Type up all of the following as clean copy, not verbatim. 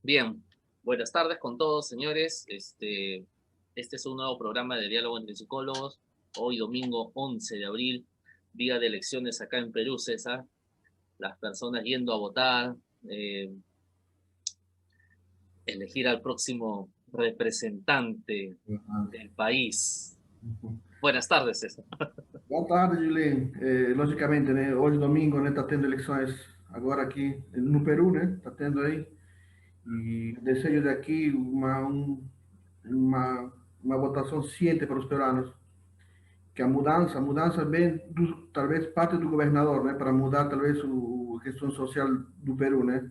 Bien, buenas tardes con todos, señores. Este es un nuevo programa de diálogo entre psicólogos. Hoy, domingo 11 de abril, día de elecciones acá en Perú, César. Las personas yendo a votar, eh, elegir al próximo representante Uhum. del país. Buenas tardes, César. Boa tarde, Juliano. Logicamente, né? Hoje, domingo, né? Tá tendo eleições agora aqui no Peru, né? Tá tendo aí. E desejo daqui uma, uma votação ciente para os peruanos. Que a mudança vem, talvez, parte do governador, né? Para mudar, talvez, a questão social do Peru, né?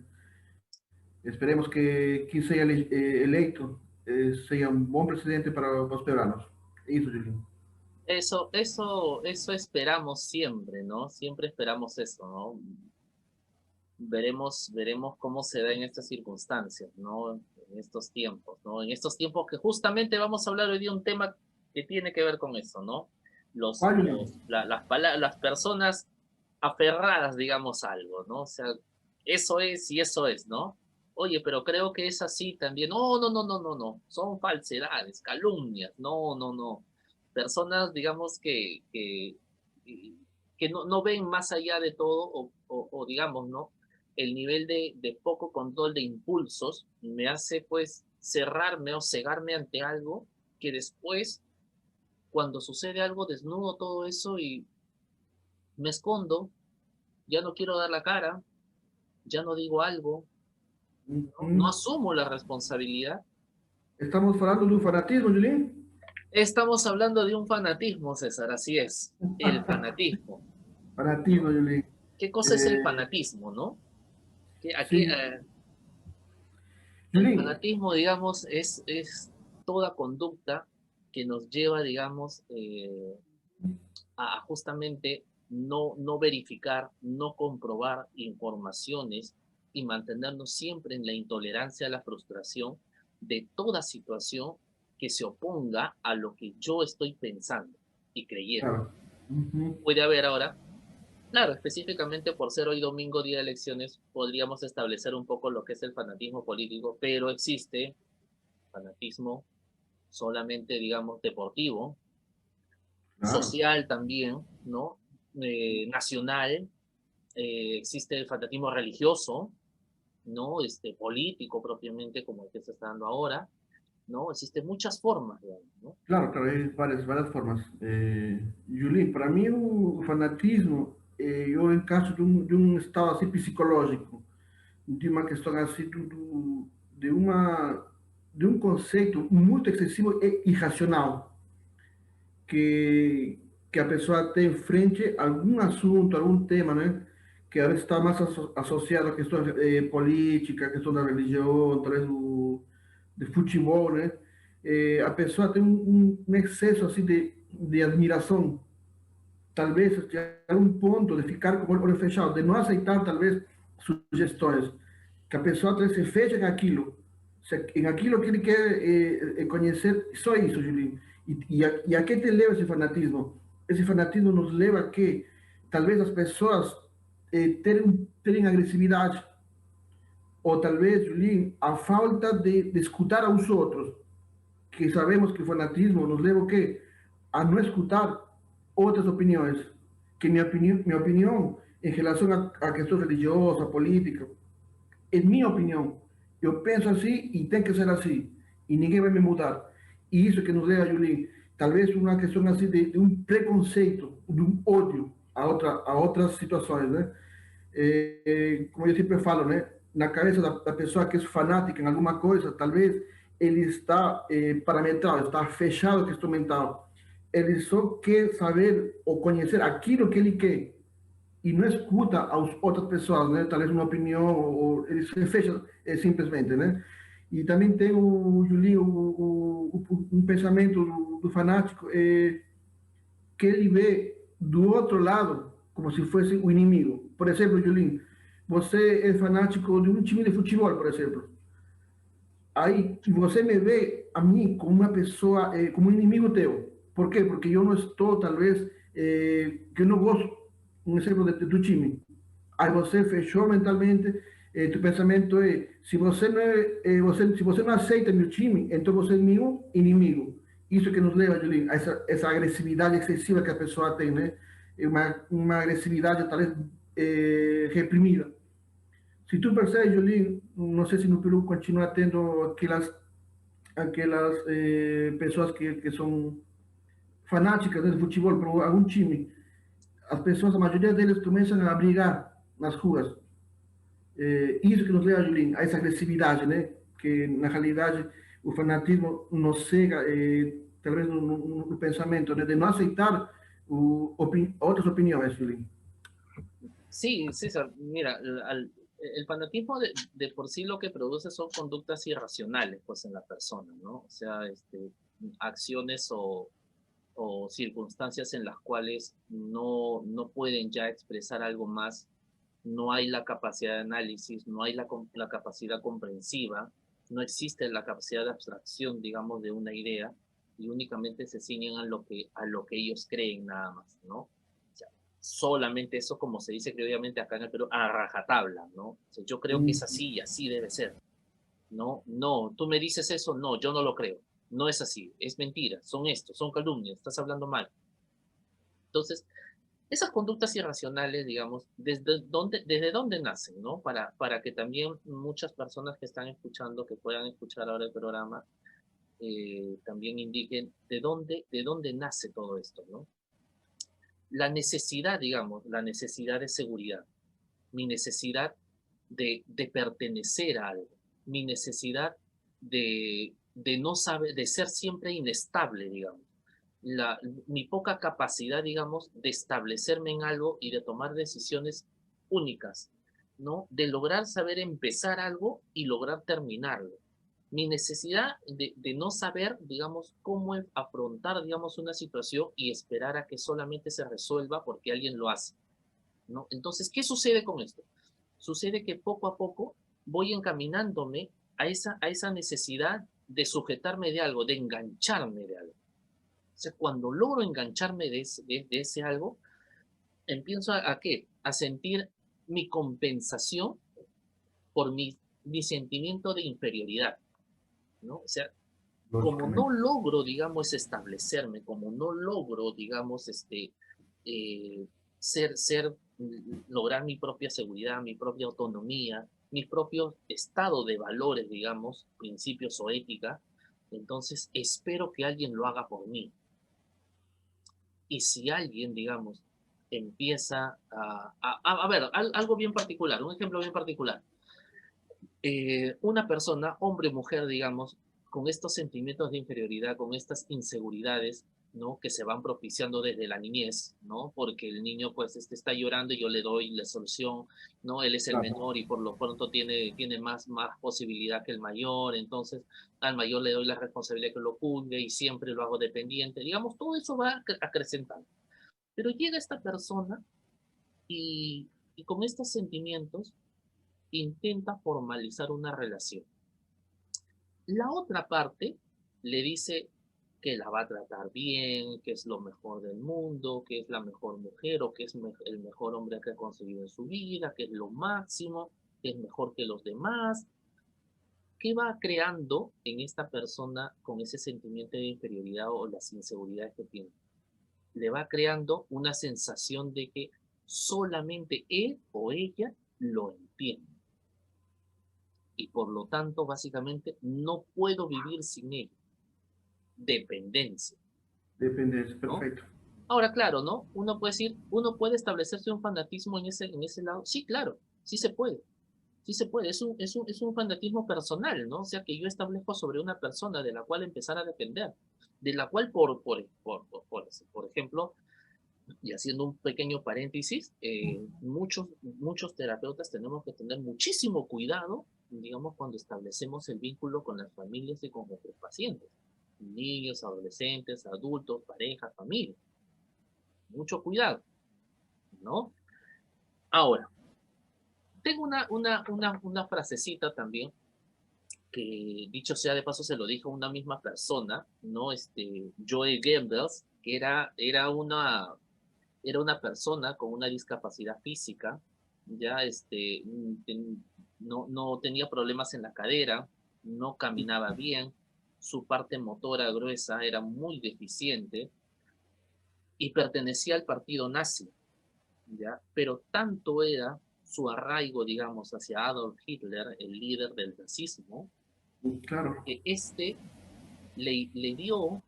Esperemos que quem seja eleito seja um bom presidente para os peruanos. É isso, Juliano. Eso esperamos siempre, ¿no? Siempre esperamos eso, ¿no? Veremos cómo se da en estas circunstancias, ¿no? En estos tiempos, ¿no? En estos tiempos que justamente vamos a hablar hoy de un tema que tiene que ver con eso, ¿no? Qual, Juliano? Las personas aferradas, digamos, a algo, ¿no? O sea, eso es y eso es, ¿no? Oye, pero creo que es así también. No, no, no, no, no, no. Son falsedades, calumnias. No, no, no. Personas, digamos, que no ven más allá de todo o digamos, ¿no? El nivel de poco control de impulsos me hace pues cerrarme o cegarme ante algo que después, cuando sucede algo, desnudo todo eso y me escondo, ya no quiero dar la cara, ya no digo algo, no Uhum. asumo la responsabilidad. Estamos falando do fanatismo, Juliano? Estamos hablando de un fanatismo, César, así es, el fanatismo, Fanatismo, ¿no? Julián. ¿Qué cosa es el Eh, fanatismo, no? Aquí, sí, el Julián, fanatismo, digamos, es toda conducta que nos lleva, digamos, a justamente no verificar, no comprobar informaciones y mantenernos siempre en la intolerancia a la frustración de toda situación que se oponga a lo que yo estoy pensando y creyendo. claro. Ujú. Puede haber ahora, claro, específicamente por ser hoy domingo, día de elecciones, podríamos establecer un poco lo que es el fanatismo político, pero existe fanatismo solamente, digamos, deportivo, Claro. social también, ¿no? Nacional, existe el fanatismo religioso, ¿no? Político propiamente, como el que se está dando ahora, ¿no? Existen muchas formas, digamos, ¿no? Claro, claro, hay varias formas. Julián, para mí o fanatismo, eu encaixo de um estado assim psicológico, de uma questão assim de uma de um conceito muito excessivo e irracional que a pessoa tem frente a algum assunto, algum tema, né? Que às vezes está mais associado à questão política, à questão da religião, talvez de futebol, né? A pessoa tem um excesso assim de admiração, talvez a um ponto de ficar com o olho fechado, de não aceitar talvez sugestões, que a pessoa talvez se fecha em aquilo que ele quer conhecer, só isso, Julinho. E a que te leva esse fanatismo? Esse fanatismo nos leva a que talvez as pessoas terem agressividade, ou talvez, Julinho, a falta de escutar aos outros, que sabemos que o fanatismo nos leva o quê? A não escutar outras opiniões. Que minha opinião em relação à questão religiosa, política, é minha opinião. Eu penso assim e tem que ser assim. E ninguém vai me mudar. E isso que nos leva, Julinho, talvez uma questão assim de um preconceito, de um ódio a outras situações, né? Como eu sempre falo, né? Na cabeça da pessoa que é fanática em alguma coisa, talvez ele está parametrado, está fechado que mental. Ele só quer saber ou conhecer aquilo que ele quer e não escuta as outras pessoas, né? Talvez uma opinião, ou ele se fecha simplesmente, né? E também tem o Julinho, um pensamento do fanático que ele vê do outro lado como se fosse o inimigo. Por exemplo, Julinho, você é fanático de um time de futebol, por exemplo. Aí você me vê a mim como uma pessoa, como um inimigo teu. Por quê? Porque eu não estou, talvez, que eu não gosto, um exemplo do time. Aí você fechou mentalmente, tu pensamento é, se você não aceita meu time, então você é meu inimigo. Isso que nos leva, Julinho, a essa agressividade excessiva que a pessoa tem, né? É uma agressividade talvez reprimida. Se tu percebes, Julinho, não sei se no Peru continua tendo aquelas pessoas que são fanáticas do futebol por algum time. As pessoas, a maioria deles começam a brigar nas ruas. Isso que nos leva, Julinho, a essa agressividade, né? Que na realidade o fanatismo nos cega, talvez no pensamento, né? De não aceitar outras opiniões, Julinho. Sí, César, mira, el fanatismo de por sí lo que produce son conductas irracionales, pues, en la persona, ¿no? O sea, acciones o circunstancias en las cuales no pueden ya expresar algo más, no hay la capacidad de análisis, no hay la capacidad comprensiva, no existe la capacidad de abstracción, digamos, de una idea, y únicamente se ciñen a lo que ellos creen nada más, ¿no? O sea, solamente eso, como se dice obviamente acá en el Perú, a rajatabla, ¿no? O sea, yo creo que es así y así debe ser. No, no, tú me dices eso, no, yo no lo creo. No es así, es mentira, son estos, son calumnias, estás hablando mal. Entonces, esas conductas irracionales, digamos, desde dónde nacen, ¿no? Para que también muchas personas que están escuchando, que puedan escuchar ahora el programa, también indiquen de dónde nace todo esto, ¿no? La necesidad, digamos, la necesidad de seguridad, mi necesidad de pertenecer a algo, mi necesidad de no saber, de ser siempre inestable, digamos. Mi poca capacidad, digamos, de establecerme en algo y de tomar decisiones únicas, ¿no? De lograr saber empezar algo y lograr terminarlo. Mi necesidad de no saber, digamos, cómo afrontar, digamos, una situación y esperar a que solamente se resuelva porque alguien lo hace, ¿no? Entonces, ¿qué sucede con esto? Sucede que poco a poco voy encaminándome a esa necesidad de sujetarme de algo, de engancharme de algo. O sea, cuando logro engancharme de ese algo, empiezo a qué? A sentir mi compensación por mi sentimiento de inferioridad, ¿no? O sea, como no Lógicamente. logro, digamos, establecerme, como no logro, digamos, eh, ser, lograr mi propia seguridad, mi propia autonomía, mi propio estado de valores, digamos, principios o ética, entonces espero que alguien lo haga por mí. Y si alguien, digamos, empieza a ver, algo bien particular, un ejemplo bien particular. Una persona, hombre o mujer, digamos, con estos sentimientos de inferioridad, con estas inseguridades, ¿no? Que se van propiciando desde la niñez, ¿no? Porque el niño, pues, está llorando y yo le doy la solución, ¿no? Él es el Claro. menor y por lo pronto tiene más posibilidad que el mayor, entonces al mayor le doy la responsabilidad que lo juzgue y siempre lo hago dependiente. Digamos, todo eso va acrecentando. Pero llega esta persona y con estos sentimientos intenta formalizar una relación. La otra parte le dice que la va a tratar bien, que es lo mejor del mundo, que es la mejor mujer o que es el mejor hombre que ha conseguido en su vida, que es lo máximo, que es mejor que los demás. ¿Qué va creando en esta persona con ese sentimiento de inferioridad o las inseguridades que tiene? Le va creando una sensación de que solamente él o ella lo entiende. Y por lo tanto, básicamente, no puedo vivir sin él. Dependencia, Dependencia, ¿no? perfecto. Ahora, claro, ¿no? Uno puede decir, uno puede establecerse un fanatismo en ese lado. Sí, claro, sí se puede. Sí se puede. Es un fanatismo personal, ¿no? O sea, que yo establezco sobre una persona de la cual empezar a depender. De la cual, por ejemplo, y haciendo un pequeño paréntesis, muchos terapeutas tenemos que tener muchísimo cuidado, digamos, cuando establecemos el vínculo con las familias y con nuestros pacientes, niños, adolescentes, adultos, parejas, familia. Mucho cuidado, ¿no? Ahora, tengo una frasecita también que, dicho sea de paso, se lo dijo una misma persona, ¿no? Joe Goebbels, que era una persona con una discapacidad física, ya no tenía problemas en la cadera, no caminaba bien, su parte motora gruesa era muy deficiente y pertenecía al partido nazi, ¿ya? Pero tanto era su arraigo, digamos, hacia Adolf Hitler, el líder del nazismo, Claro, que le dio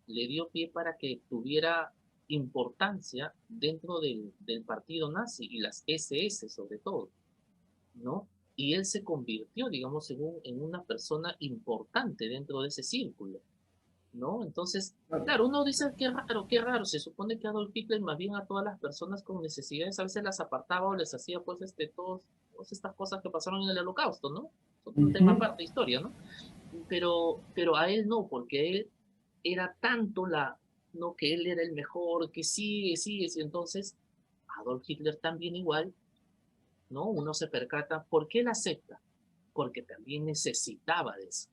pie para que tuviera importancia dentro del partido nazi y las SS sobre todo, ¿no? Y él se convirtió, digamos, en una persona importante dentro de ese círculo, ¿no? Entonces, claro. claro, uno dice, qué raro, se supone que Adolf Hitler más bien a todas las personas con necesidades a veces las apartaba o les hacía, pues, todas estas cosas que pasaron en el Holocausto, ¿no? Es otro tema Ujú. aparte, historia, ¿no? Pero a él no, porque él era tanto no, que él era el mejor, que sigue, entonces Adolf Hitler también igual, ¿no? Uno se percata, ¿por qué él acepta? Porque también necesitaba de eso,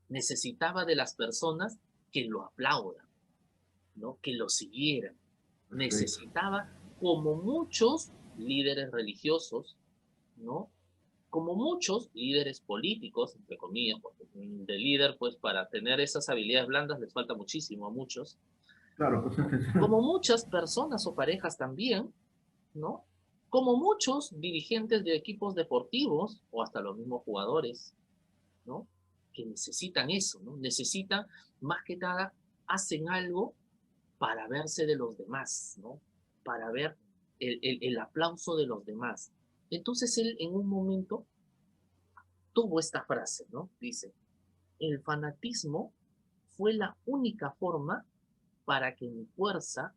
necesitaba de las personas que lo aplaudan, ¿no? Que lo siguieran, Perfecto. necesitaba, como muchos líderes religiosos, ¿no? Como muchos líderes políticos, entre comillas, porque de líder, pues para tener esas habilidades blandas les falta muchísimo a muchos, Claro, cosas ¿no? que Como muchas personas o parejas también, ¿no? Como muchos dirigentes de equipos deportivos o hasta los mismos jugadores, ¿no? Que necesitan eso, ¿no? Necesitan, más que nada, hacen algo para verse de los demás, ¿no? Para ver el aplauso de los demás. Entonces él en un momento tuvo esta frase, ¿no? Dice, el fanatismo fue la única forma para que mi fuerza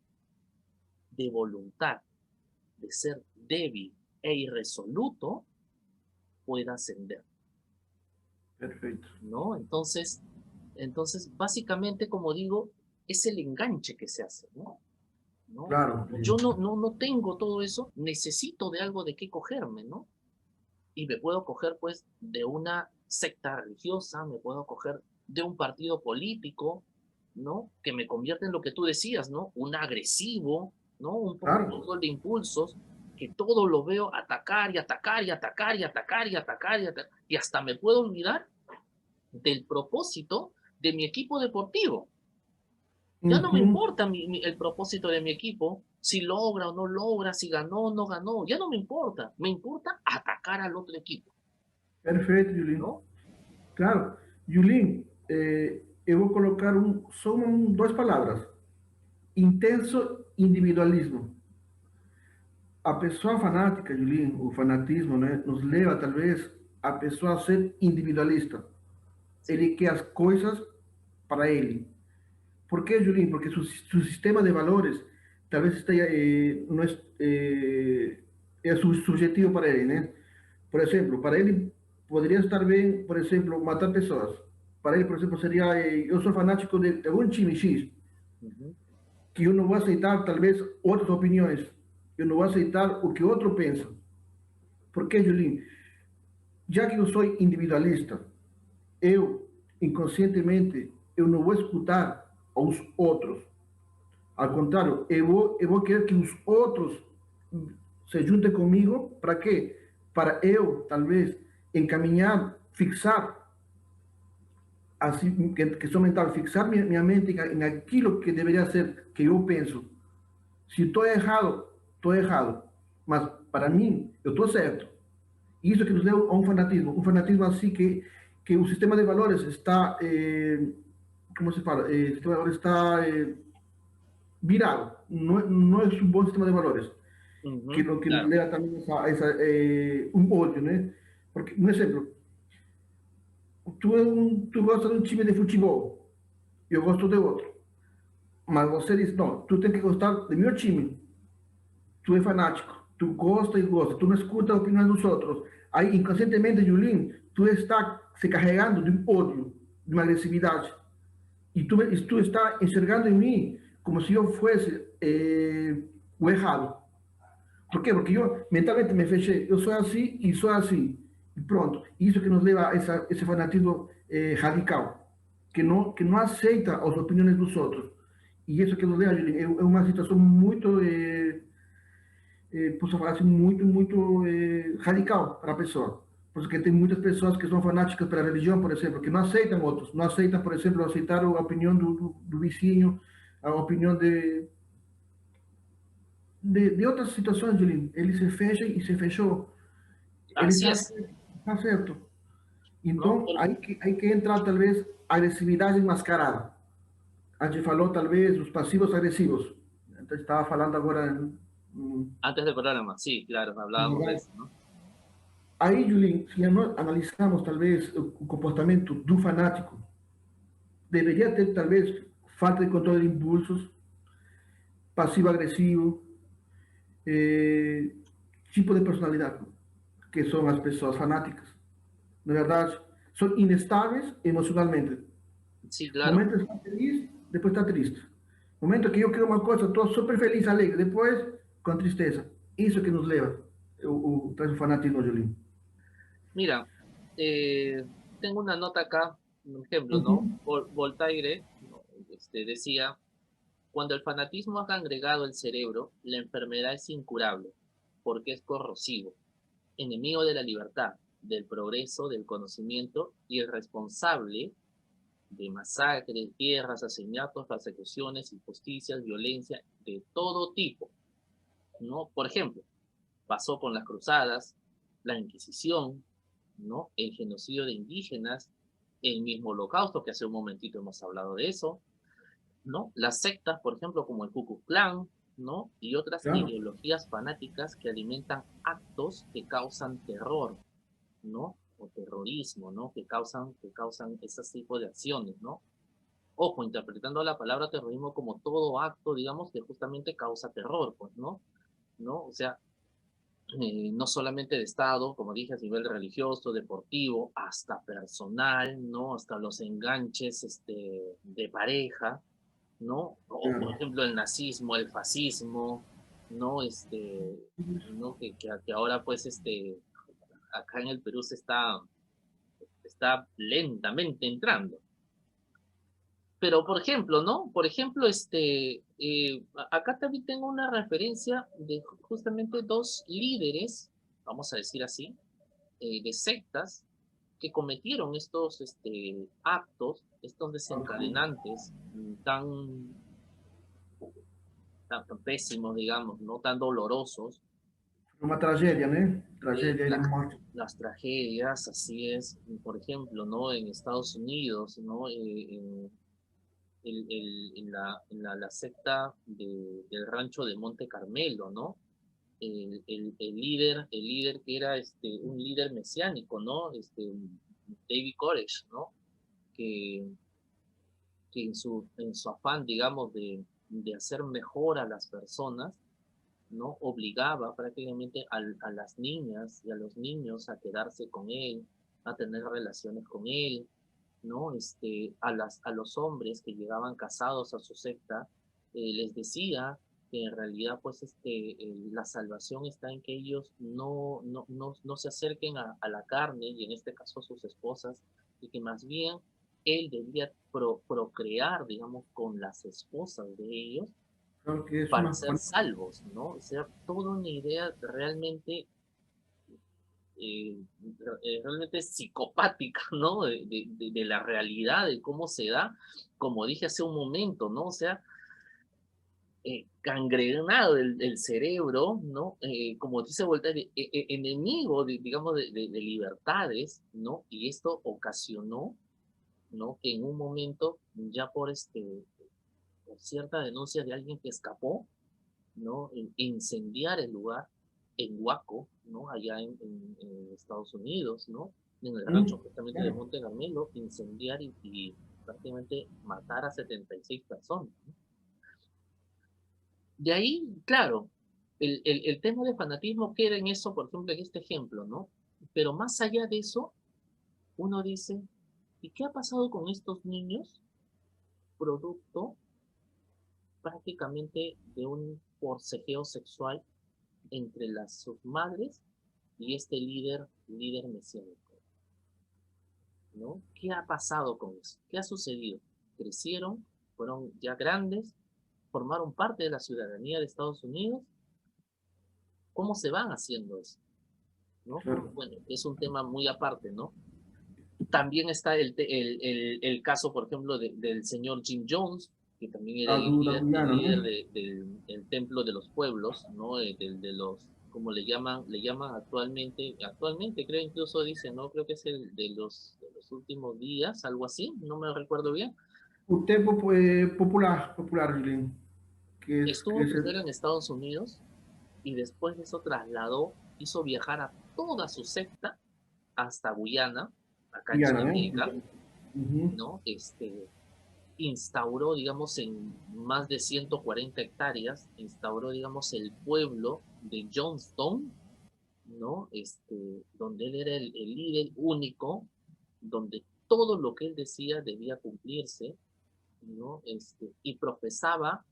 de voluntad de ser débil e irresoluto pueda ascender, perfecto. ¿no? Entonces, básicamente, como digo, es el enganche que se hace, ¿no? ¿No? Claro, Yo no tengo todo eso, necesito de algo de qué cogerme, ¿no? Y me puedo coger, pues, de una secta religiosa, me puedo coger de un partido político, ¿no? Que me convierte en lo que tú decías, ¿no? Un agresivo, ¿no? Un poco claro. control de impulsos, que todo lo veo atacar y atacar y atacar y atacar y atacar y atacar, y hasta me puedo olvidar del propósito de mi equipo deportivo. Ya no me Ujú. importa el propósito de mi equipo, si logra o no logra, si ganó o no ganó, ya no me importa atacar al otro equipo, Perfeito, Julien. ¿no? Claro. Julien, eu vou colocar duas palavras. Intenso individualismo. A pessoa fanática, Julien, o fanatismo, né, nos leva, talvez, a pessoa a ser individualista. Sí. Ele quer as coisas para ele. ¿Por qué, Julín? Porque su sistema de valores tal vez no es subjetivo para él, ¿no? Por ejemplo, para él podría estar bien, por ejemplo, matar personas. Para él, por ejemplo, sería, yo soy fanático de un time X, Ujú. que yo no voy a aceitar tal vez otras opiniones, yo no voy a aceitar lo que otro piensa. ¿Por qué, Julín? Ya que yo soy individualista, eu, inconscientemente, eu não vou escutar aos outros. Al contrario, eu vou querer que os outros se juntem comigo. ¿Para quê? Para eu, talvez, encaminhar, fixar, assim, questão mental, fixar minha mente em aquilo que deveria ser, que eu penso. Se estou errado. Mas, para mim, eu estou certo. E isso que nos leva a um fanatismo assim que o sistema de valores está, como se fala? O sistema de valores está virado. Não é um bom sistema de valores. Que Ujú. lo que nos Claro. leva también un odio, ¿no? Porque, un ejemplo, tú gostas de un time de fútbol, yo gosto de otro, mas você diz, não, tu tem que gostar do meu time, tu é fanático, tu gosta e gosta, tu não escuta a opinião dos outros. Aí, inconscientemente, Julien, tu está se carregando de um ódio, de uma agressividade, e tu está enxergando em mim como se eu fosse o errado. ¿Por qué? Porque yo mentalmente me fechei, yo soy así y soy así. Y pronto. Y eso que nos lleva a ese fanatismo radical, que no aceita las opiniones de los otros. Y eso que nos leva a uma situação muito, posso falar assim, muito, muito radical para a pessoa. porque tem muitas pessoas que são fanáticas pela religião, por exemplo, que não aceitam outros, não aceitam, por exemplo, aceitar a opinião do vizinho, a opinião de outras situações, Julinho. Ele se fecha e se fechou. Ele Así sabe es, que está certo. ¿no? Então, aí que entra, talvez, a agressividade enmascarada. A gente falou, talvez, os passivos agressivos. Então, estava falando agora, Antes del programa, sí, claro, hablábamos de eso, ¿no? aí, Julinho, se nós analisarmos, talvez, o comportamento do fanático, deveria ter, talvez, falta de controle de impulsos, passivo-agressivo, eh, tipo de personalidade, que são as pessoas fanáticas. Na verdade, são inestáveis emocionalmente. Sí, claro. Momento está feliz, depois está triste. Momento que eu quero uma coisa, estou super feliz, alegre, depois com tristeza. Isso que nos leva traz o fanatismo, Julinho. Mira, eh, tengo una nota acá, un ejemplo, ¿no? Uhum. Voltaire, ¿no? Decía, cuando el fanatismo ha congregado el cerebro, la enfermedad es incurable, porque es corrosivo, enemigo de la libertad, del progreso, del conocimiento y es responsable de masacres, guerras, asesinatos, persecuciones, injusticias, violencia de todo tipo, ¿no? Por ejemplo, pasó con las cruzadas, la Inquisición, ¿no? El genocidio de indígenas, el mismo holocausto, que hace un momentito hemos hablado de eso, ¿no? Las sectas, por ejemplo, como el Ku Klux Klan, ¿no? Y otras Claro. ideologías fanáticas que alimentan actos que causan terror, ¿no? O terrorismo, ¿no? Que causan ese tipo de acciones, ¿no? Ojo, interpretando la palabra terrorismo como todo acto, digamos, que justamente causa terror, pues, ¿no? ¿No? O sea, no solamente de Estado, como dije, a nivel religioso, deportivo, hasta personal, ¿no? Hasta los enganches de pareja, ¿no? O, por Claro. ejemplo, el nazismo, el fascismo, ¿no? ¿No? Que ahora, pues, acá en el Perú está lentamente entrando. Pero, por ejemplo, ¿no? Por ejemplo, acá también tengo una referencia de justamente dos líderes, vamos a decir así, de sectas que cometieron estos actos, estos Ok. desencadenantes tan pésimos, digamos, no tan dolorosos, Uma tragédia, né? eh, Tragédia e la- morte. las tragedias, así es, por ejemplo, ¿no? En Estados Unidos, ¿no? La secta del rancho de Monte Carmelo, ¿no? El líder que era un líder mesiánico, ¿no? David Koresh, ¿no? Que, que en su afán, digamos, de hacer mejor a las personas, ¿no? Obligaba prácticamente a las niñas y a los niños a quedarse con él, a tener relaciones con él, ¿no? A los hombres que llegaban casados a su secta, les decía que en realidad pues la salvación está en que ellos no se acerquen a la carne y en este caso a sus esposas y que más bien él debía procrear, digamos, con las esposas de ellos Claro que é para uma ser salvos, ¿no? O sea, toda una idea eh, realmente psicopática, ¿no? De la realidad, de cómo se da, como dije hace un momento, ¿no? O sea, gangrenado el cerebro, ¿no? Como dice Voltaire, enemigo, digamos, de libertades, ¿no? Y esto ocasionó, ¿no? Que en un momento, ya por cierta denuncia de alguien que escapó, ¿no? Incendiar el lugar en Huaco, ¿no? Allá en Estados Unidos, ¿no? En el rancho justamente de claro. Monte Carmelo, incendiar y prácticamente matar a 76 personas, ¿no? De ahí, claro, el tema de fanatismo queda en eso, por ejemplo, en este ejemplo, ¿no? Pero más allá de eso, uno dice, ¿y qué ha pasado con estos niños producto prácticamente de un forcejeo sexual entre sus madres y este líder mesiánico, ¿no? ¿Qué ha pasado con eso? ¿Qué ha sucedido? Crecieron, fueron ya grandes, formaron parte de la ciudadanía de Estados Unidos. ¿Cómo se van haciendo eso? ¿no? claro. Bueno, es un tema muy aparte, ¿no? También está el caso, por ejemplo, del señor Jim Jones, que también era La el Guyana, líder ¿no? del templo de los pueblos, ¿no? De los, como le llaman actualmente creo incluso dice, ¿no? Creo que es el de los últimos días, algo así, no me recuerdo bien. O tempo popular, popular, Julián, que Estuvo es primero en Estados Unidos y después de eso trasladó, hizo viajar a toda su secta hasta Guyana, acá en Guyana, ¿no? América, Ujú. ¿no? Instauró, digamos, en más de 140 hectáreas, instauró, digamos, el pueblo de Johnston, ¿no? Donde él era el líder único, donde todo lo que él decía debía cumplirse, ¿no? Y profesaba,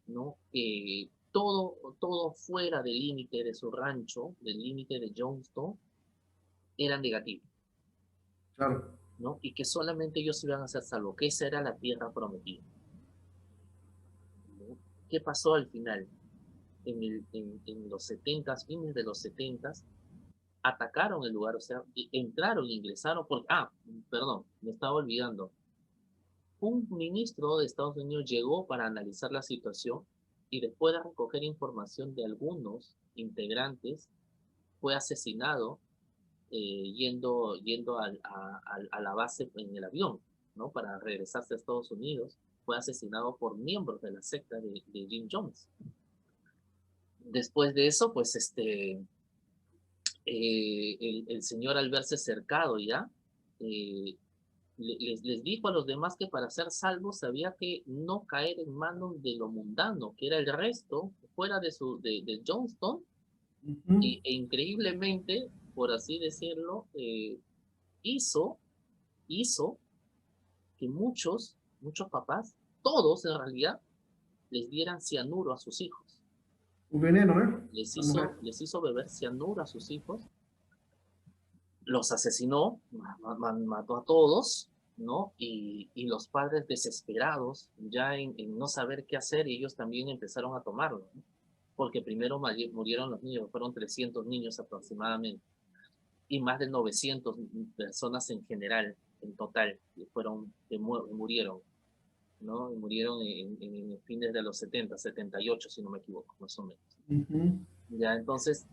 ¿no? Que todo fuera del límite de su rancho, del límite de Johnston, era negativo, Claro, ¿no? Y que solamente ellos iban a ser salvos, que esa era la tierra prometida, ¿no? ¿Qué pasó al final? En los 70, fines de los 70, atacaron el lugar, o sea, entraron, ingresaron, perdón, me estaba olvidando. Un ministro de Estados Unidos llegó para analizar la situación y después de recoger información de algunos integrantes, fue asesinado yendo a la base en el avión, ¿no? Para regresarse a Estados Unidos. Fue asesinado por miembros de la secta de Jim Jones. Después de eso, pues el señor al verse cercado ya, eh, les dijo a los demás que para ser salvos había que no caer en manos de lo mundano, que era el resto, fuera de Johnston, ujú. e increíblemente, por así decirlo, hizo, hizo que muchos papás, todos en realidad, les dieran cianuro a sus hijos. Un veneno, ¿no? La mujer. Les hizo beber cianuro a sus hijos, los asesinó, mató a todos, ¿no? Y los padres desesperados, ya en no saber qué hacer, ellos también empezaron a tomarlo, ¿no? Porque primero murieron los niños, fueron 300 niños aproximadamente, y más de 900 personas en general, en total, que murieron, ¿no? Y murieron en fines de los 70, 78, si no me equivoco, más o menos. Ujú. Ya, entonces,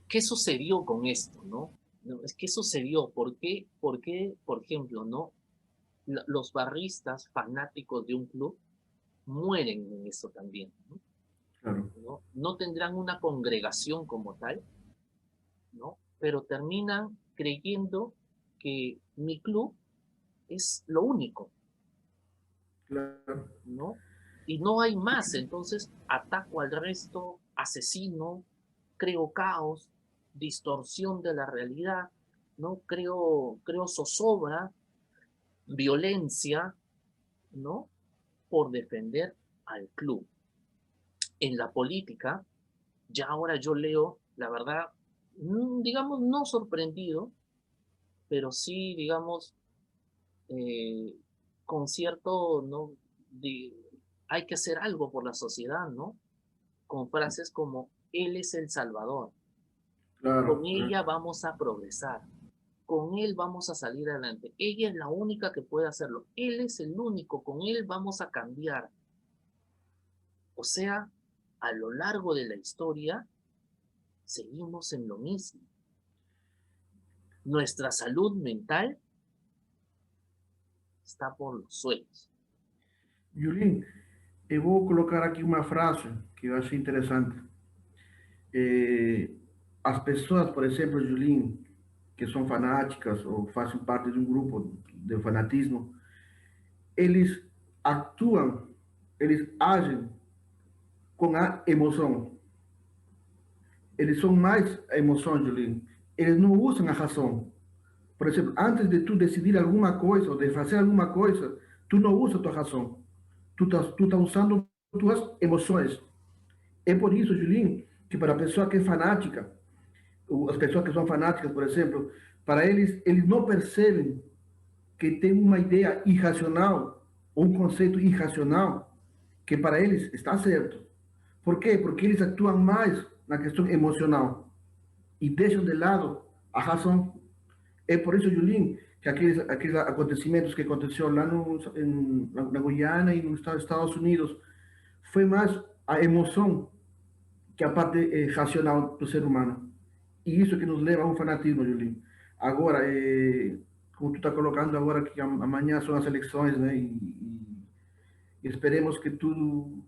¿qué sucedió con esto, no? ¿No? ¿Qué sucedió? ¿Por qué, por ejemplo, no? Los barristas fanáticos de un club mueren en eso también, ¿no? Claro, ¿No? No tendrán una congregación como tal, ¿no? Pero terminan creyendo que mi club es lo único, claro. ¿no? Y no hay más, entonces ataco al resto, asesino, creo caos, distorsión de la realidad, ¿no? Creo zozobra, violencia, ¿no? Por defender al club. En la política, ya ahora yo leo, la verdad, digamos, no sorprendido, pero sí, digamos, eh, con cierto, ¿no? De, hay que hacer algo por la sociedad, ¿no? Con frases como, Él es el Salvador, con Claro, ella vamos a progresar, con Él vamos a salir adelante, ella es la única que puede hacerlo, Él es el único, con Él vamos a cambiar. O sea, a lo largo de la historia, seguimos en lo mismo. Nuestra salud mental está por los suelos. Julien, eu vou colocar aqui uma frase que eu achei interessante. As pessoas, por exemplo, Julien, que são fanáticas ou fazem parte de um grupo de fanatismo, eles atuam, eles agem com a emoção. Eles são mais a emoção, Julien. Eles não usam a razão. Por exemplo, antes de tu decidir alguma coisa ou de fazer alguma coisa, tu não usa a tua razão. Tu tá usando tuas emoções. É por isso, Julinho, que para a pessoa que é fanática, as pessoas que são fanáticas, por exemplo, para eles não percebem que tem uma ideia irracional, ou um conceito irracional, que para eles está certo. Por quê? Porque eles atuam mais na questão emocional. y dejan de lado a razón. Es por eso, Yulín, que aquellos acontecimientos que aconteció lá na Guiana y en los Estados Unidos fue más a emoción que a parte racional do ser humano. E isso que nos leva a um fanatismo, Julinho. Agora, como tu está colocando agora que amanhã são as eleições, né? E esperemos que tudo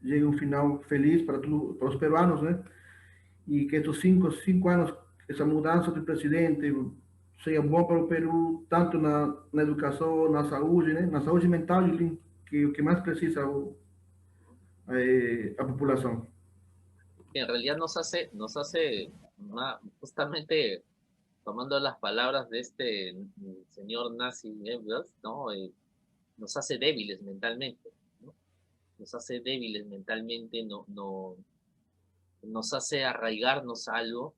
llegue a um final feliz para os peruanos, né? E que estes cinco anos, essa mudança de presidente seja bom para o Peru, tanto na educação, na saúde, né? Na saúde mental, Julinho, que o que mais precisa a população. En realidad justamente tomando las palabras de este señor nazi Goebbels, ¿no? Nos hace débiles mentalmente, ¿no? Nos hace débiles mentalmente, nos hace arraigarnos a algo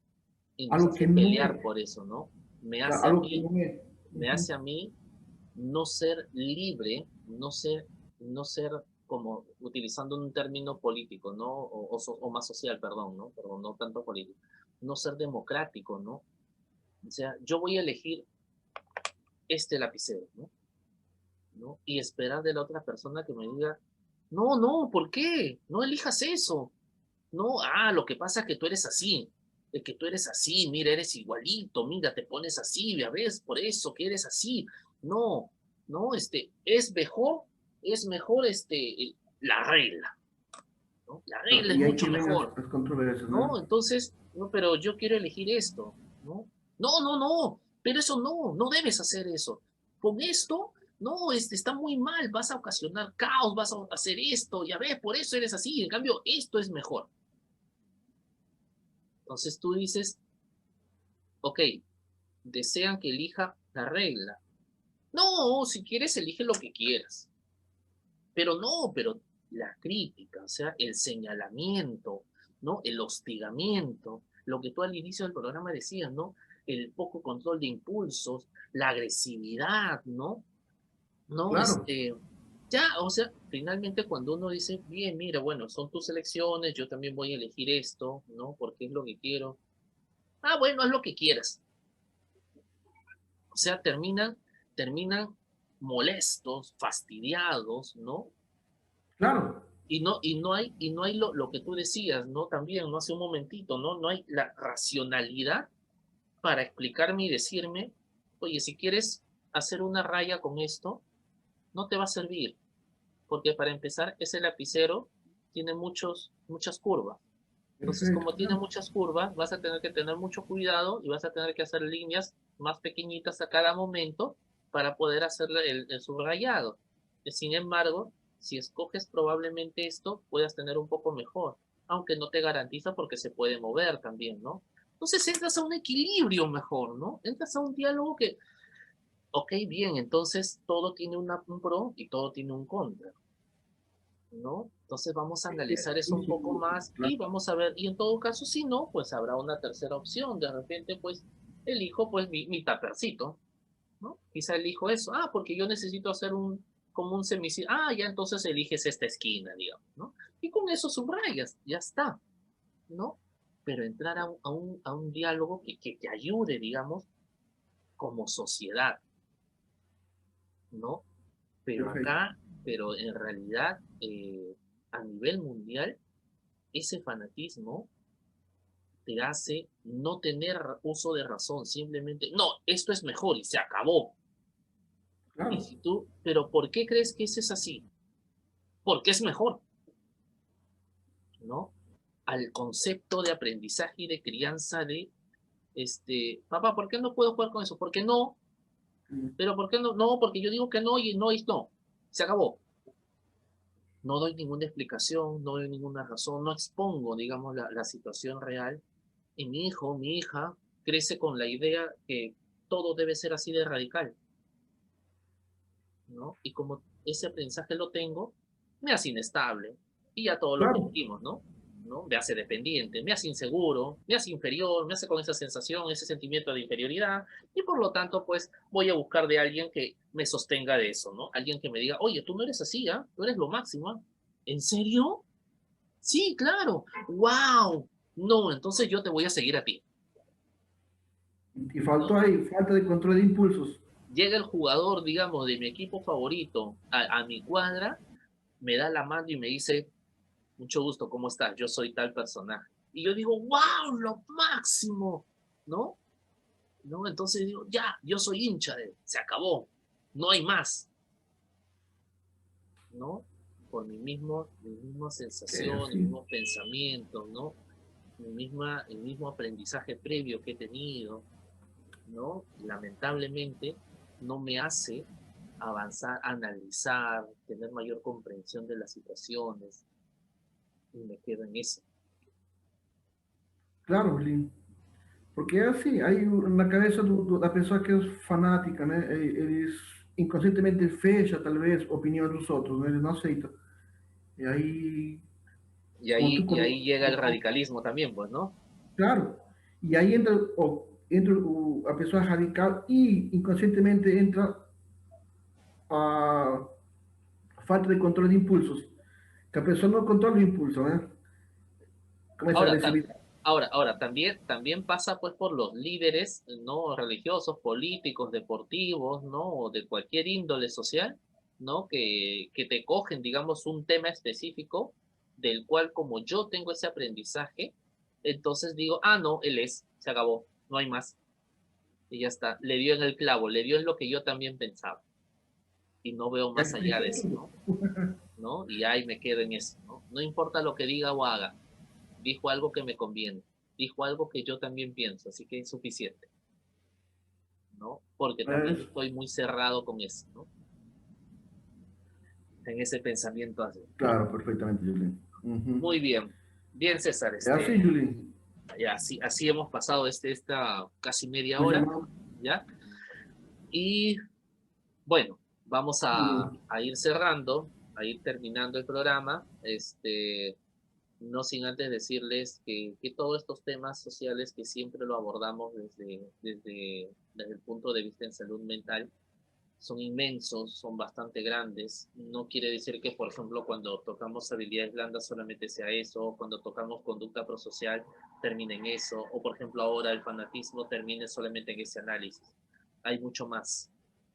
y nos Algo hace que não é, pelear por eso, ¿no? Me claro, hace a algo que mí, não é. me hace a mí no ser libre, no ser como utilizando un término político, ¿no? O más social, perdón, ¿no? Perdón, no tanto político. No ser democrático, ¿no? O sea, yo voy a elegir este lapicero, ¿no? ¿No? Y esperar de la otra persona que me diga, no, no, ¿por qué? No elijas eso. No, lo que pasa es que tú eres así, de que tú eres así, mira, eres igualito, mira, te pones así, ya ves, por eso que eres así. No, no, es mejor, la regla, ¿no? La regla es E aí mucho que vem mejor, as controvérsias, né? ¿no? Entonces, no, pero yo quiero elegir esto, ¿no? No, no, no, pero eso no debes hacer eso. Con esto, no, está muy mal, vas a ocasionar caos, vas a hacer esto, ya ves, por eso eres así, en cambio, esto es mejor. Entonces tú dices, ok, desean que elija la regla. No, si quieres, elige lo que quieras. Pero no, pero la crítica, o sea, el señalamiento, ¿no? El hostigamiento, lo que tú al inicio del programa decías, ¿no? El poco control de impulsos, la agresividad, ¿no? No, Claro, ya, o sea, finalmente cuando uno dice, bien, mira, bueno, son tus elecciones, yo también voy a elegir esto, ¿no? Porque es lo que quiero. Bueno, haz lo que quieras. O sea, terminan molestos, fastidiados, ¿no? claro. Y no hay lo que tú decías, ¿no? También, ¿no? Hace un momentito, ¿no? No hay la racionalidad para explicarme y decirme, oye, si quieres hacer una raya con esto, no te va a servir, porque para empezar, ese lapicero tiene muchas curvas. Entonces, Perfeito, como tiene claro. muchas curvas, vas a tener que tener mucho cuidado y vas a tener que hacer líneas más pequeñitas a cada momento para poder hacer el subrayado. Sin embargo, si escoges probablemente esto, puedas tener un poco mejor, aunque no te garantiza porque se puede mover también, ¿no? Entonces entras a un equilibrio mejor, ¿no? Entras a un diálogo que, ok, bien, entonces todo tiene un pro y todo tiene un contra, ¿no? Entonces vamos a analizar eso un poco Isso, más claro. y vamos a ver, y en todo caso, si no, pues habrá una tercera opción. De repente, pues, elijo pues mi tapercito, ¿no? Quizá elijo eso. Porque yo necesito hacer como un semicírculo. Ya entonces eliges esta esquina, digamos, ¿no? Y con eso subrayas, ya está, ¿no? Pero entrar a un diálogo que te ayude, digamos, como sociedad, ¿no? Pero Perfeito. acá, pero en realidad, a nivel mundial, ese fanatismo te hace no tener uso de razón, simplemente, no, esto es mejor y se acabó. Y Claro, si tú, pero ¿por qué crees que eso es así? Porque es mejor, ¿no? Al concepto de aprendizaje y de crianza de, papá, ¿por qué no puedo jugar con eso? ¿Por qué no? Pero ¿por qué no? No, porque yo digo que no y no, se acabó. No doy ninguna explicación, no doy ninguna razón, no expongo, digamos, la situación real. Y mi hijo, mi hija, crece con la idea que todo debe ser así de radical, ¿no? Y como ese aprendizaje lo tengo, me hace inestable. Y ya todo lo que claro. dijimos, ¿no? ¿No? Me hace dependiente, me hace inseguro, me hace inferior, me hace con esa sensación, ese sentimiento de inferioridad. Y por lo tanto, pues voy a buscar de alguien que me sostenga de eso, ¿no? Alguien que me diga, oye, tú no eres así, Tú eres lo máximo. ¿En serio? Sí, claro. ¡Wow! No, entonces yo te voy a seguir a ti. Y ¿No? faltó ahí, falta de control de impulsos. Llega el jugador, digamos, de mi equipo favorito a mi cuadra, me da la mano y me dice, mucho gusto, ¿cómo estás? Yo soy tal personaje. Y yo digo, wow, lo máximo, ¿no? ¿No? Entonces digo, ya, yo soy hincha de, se acabó, no hay más, ¿no? Por mi misma Que es sensación, mis así. mismos pensamientos, ¿no? El mismo aprendizaje previo que he tenido, ¿no? Lamentablemente no me hace avanzar, analizar, tener mayor comprensión de las situaciones y me quedo en eso. Claro, Lin. Porque é assim, aí na cabeça da pessoa que é fanática, né? Eles inconscientemente fecha, talvez, a opinião dos outros, né? Eles não aceitam. E aí, como tu Y colocou, ahí llega el radicalismo también, pues, ¿no? claro, e aí entra a pessoa radical e inconscientemente entra a falta de controle de impulsos. Que a pessoa não controla o impulso, né? Começa a Ahora, agressividade. ahora también pasa pues por los líderes, ¿no? Religiosos, políticos, deportivos, ¿no? O de cualquier índole social, ¿no? Que te cogen, digamos, un tema específico del cual como yo tengo ese aprendizaje, entonces digo, ah, no, él es, se acabó, no hay más. Y ya está, le dio en el clavo, le dio en lo que yo también pensaba. Y no veo Já más allá explicou de eso, tudo. ¿no? ¿No? Y ahí me quedo en eso, ¿no? No importa lo que diga o haga, dijo algo que me conviene, dijo algo que yo también pienso, así que es suficiente, ¿no? Porque también Mas, estoy muy cerrado con eso, ¿no? En ese pensamiento así. claro, perfeitamente, Julián. Muy bien, bien César, É assim, Julián. ya así hemos pasado esta casi media Por hora, chamar. ¿ya? Y bueno, vamos a ir cerrando, a ir terminando el programa, no sin antes decirles que todos estos temas sociales que siempre lo abordamos desde el punto de vista en salud mental son inmensos, son bastante grandes. No quiere decir que, por ejemplo, cuando tocamos habilidades blandas solamente sea eso, o cuando tocamos conducta prosocial termine en eso, o por ejemplo ahora el fanatismo termine solamente en ese análisis. Hay mucho más,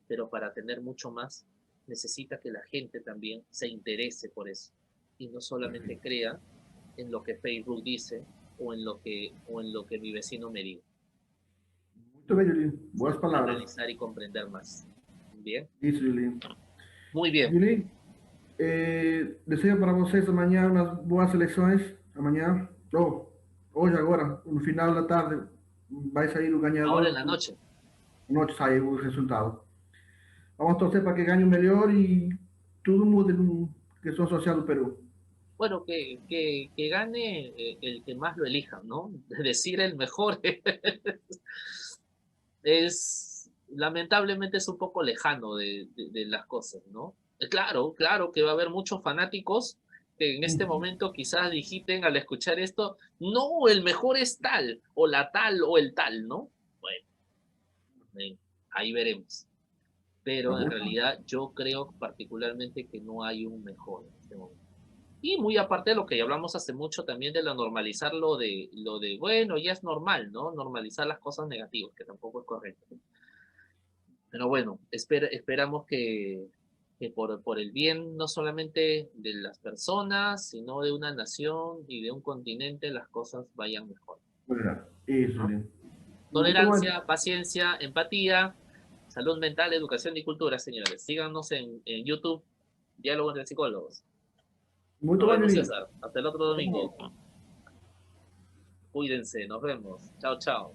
pero para tener mucho más necesita que la gente también se interese por eso y no solamente Perfeito. crea en lo que Facebook dice o en lo que mi vecino me diga, Muito bem, Julián. Boas sino palavras. analizar y comprender más. Bien, Isso, Julián. muy bien. Julián, desejo para vocês amanhã umas boas eleições. Amanhã, ou hoje, agora, no final da tarde, vai sair o Ahora en ganhador. la noche. Noite sai o resultado. Vamos torcer para que ganhe o melhor e tudo mude na questão social do Peru. Bueno, que gane el que más lo elija, ¿no? Decir el mejor es, lamentablemente es un poco lejano de las cosas, ¿no? Claro, claro que va a haber muchos fanáticos que en este momento quizás digiten al escuchar esto, no, el mejor es tal, o la tal, o el tal, ¿no? Bueno, ahí veremos. Pero en Vamos lá. realidad yo creo particularmente que no hay un mejor en este momento. Y muy aparte de lo que ya hablamos hace mucho también de lo normalizar lo de, bueno, ya es normal, ¿no? Normalizar las cosas negativas, que tampoco es correcto. Pero bueno, esperamos que por el bien no solamente de las personas, sino de una nación y de un continente, las cosas vayan mejor, Olha, isso, ¿no? Julián. Muito bom. Tolerancia, paciencia, empatía, salud mental, educación y cultura, señores. Síganos en YouTube, Diálogos de Psicólogos. Muito Nos bom, vemos, Julián. César. Hasta el otro domingo. Cuídense, nos vemos. Chao, chao.